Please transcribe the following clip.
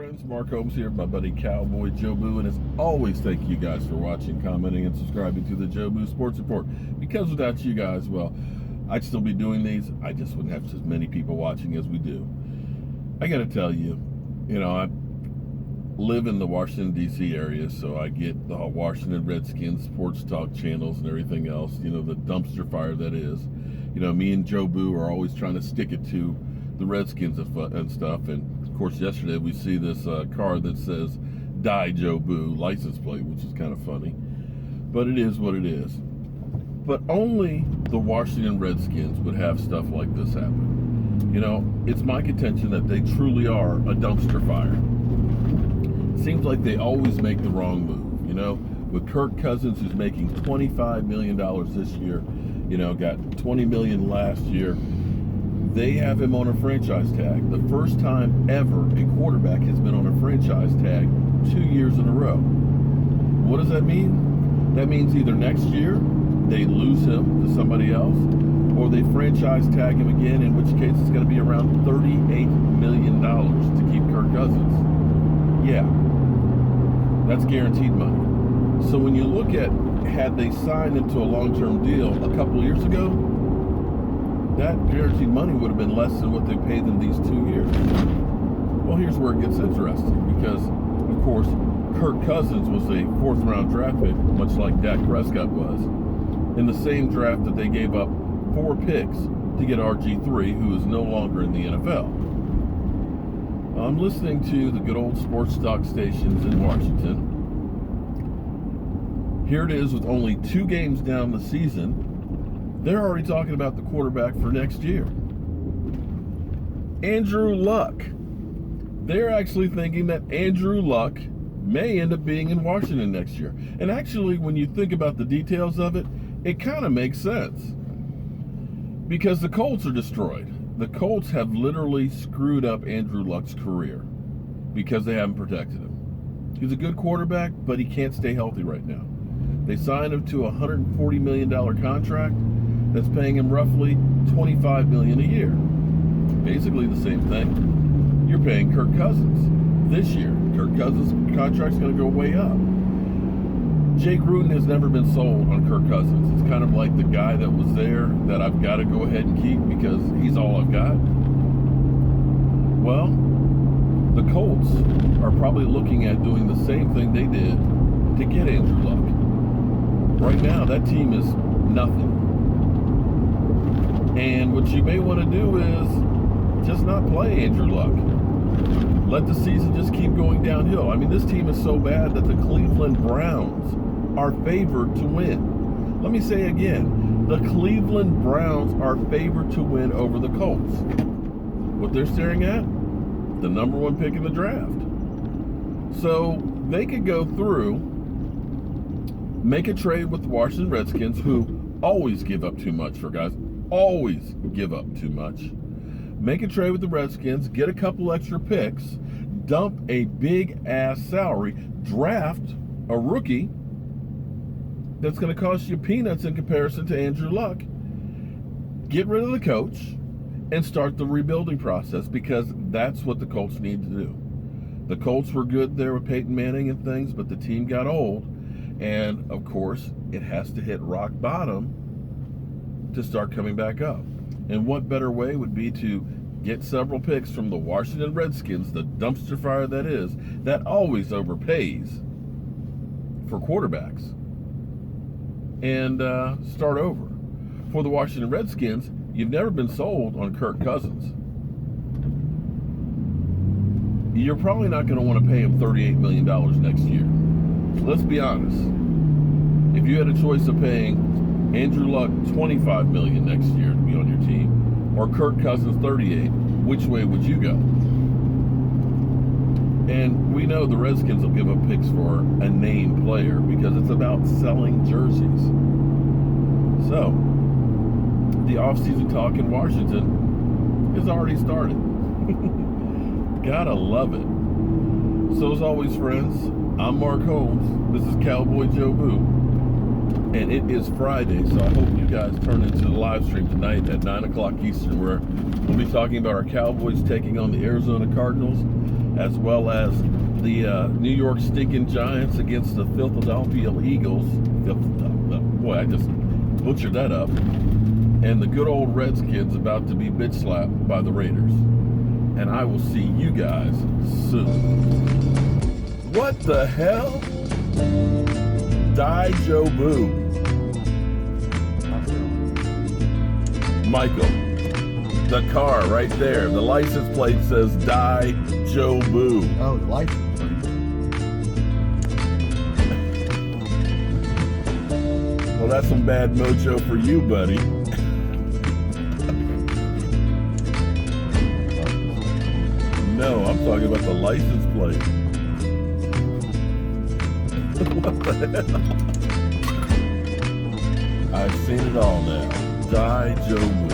friends, Mark Holmes here, my buddy Cowboy Jobu, and as always, thank you guys for watching, commenting, and subscribing to the Jobu Sports Report. Because without you guys, well, I'd still be doing these. I just wouldn't have as many people watching as we do. I got to tell you, I live in the Washington, D.C. area, so I get the Washington Redskins sports talk channels and everything else, the dumpster fire that is. Me and Jobu are always trying to stick it to the Redskins and stuff, and of course, yesterday we see this car that says "Die Jobu" license plate, which is kind of funny, but it is what it is. But only the Washington Redskins would have stuff like this happen. It's my contention that they truly are a dumpster fire. It seems like they always make the wrong move. With Kirk Cousins, who's making $25 million this year, got $20 million last year. They have him on a franchise tag. The first time ever a quarterback has been on a franchise tag 2 years in a row. What does that mean? That means either next year they lose him to somebody else, or they franchise tag him again, in which case it's going to be around $38 million to keep Kirk Cousins. Yeah, that's guaranteed money. So when you look at, had they signed into a long-term deal a couple years ago, that guaranteed money would have been less than what they paid them these 2 years. Well, here's where it gets interesting, because, of course, Kirk Cousins was a fourth-round draft pick, much like Dak Prescott was, in the same draft that they gave up 4 picks to get RG3, who is no longer in the NFL. I'm listening to the good old sports talk stations in Washington. Here it is with only 2 games down the season. They're already talking about the quarterback for next year. Andrew Luck. They're actually thinking that Andrew Luck may end up being in Washington next year. And actually, when you think about the details of it, it kind of makes sense. Because the Colts are destroyed. The Colts have literally screwed up Andrew Luck's career because they haven't protected him. He's a good quarterback, but he can't stay healthy right now. They signed him to a $140 million contract that's paying him roughly $25 million a year. Basically the same thing you're paying Kirk Cousins this year. Kirk Cousins' contract's going to go way up. Jay Gruden has never been sold on Kirk Cousins. It's kind of like the guy that was there that I've got to go ahead and keep because he's all I've got. Well, the Colts are probably looking at doing the same thing they did to get Andrew Luck. Right now, that team is nothing. And what you may want to do is just not play Andrew Luck. Let the season just keep going downhill. I mean, this team is so bad that the Cleveland Browns are favored to win. Let me say again, the Cleveland Browns are favored to win over the Colts. What they're staring at? The number 1 pick in the draft. So they could go through, make a trade with the Washington Redskins, who always give up too much for guys. Always give up too much. Make a trade with the Redskins, get a couple extra picks, dump a big-ass salary, draft a rookie that's going to cost you peanuts in comparison to Andrew Luck, get rid of the coach, and start the rebuilding process, because that's what the Colts need to do. The Colts were good there with Peyton Manning and things, but the team got old, and, of course, it has to hit rock bottom to start coming back up. And what better way would be to get several picks from the Washington Redskins, the dumpster fire that is, that always overpays for quarterbacks, and start over. For the Washington Redskins, you've never been sold on Kirk Cousins. You're probably not going to want to pay him $38 million next year. Let's be honest. If you had a choice of paying Andrew Luck $25 million next year to be on your team, or Kirk Cousins $38, which way would you go? And we know the Redskins will give up picks for a named player because it's about selling jerseys. So, the offseason talk in Washington has already started. Gotta love it. So as always, friends, I'm Mark Holmes. This is Cowboy Jobu. And it is Friday, so I hope you guys turn into the live stream tonight at 9 o'clock Eastern, where we'll be talking about our Cowboys taking on the Arizona Cardinals. as well as the New York Stinking Giants against the Philadelphia Eagles. Boy, I just butchered that up. And the good old Redskins about to be bitch slapped by the Raiders. And I will see you guys soon. What the hell? Jobu. Michael, the car right there, the license plate says Jobu. Oh, the license plate. Well, that's some bad mojo for you, buddy. No, I'm talking about the license plate. What the hell? I've seen it all now. Jobu.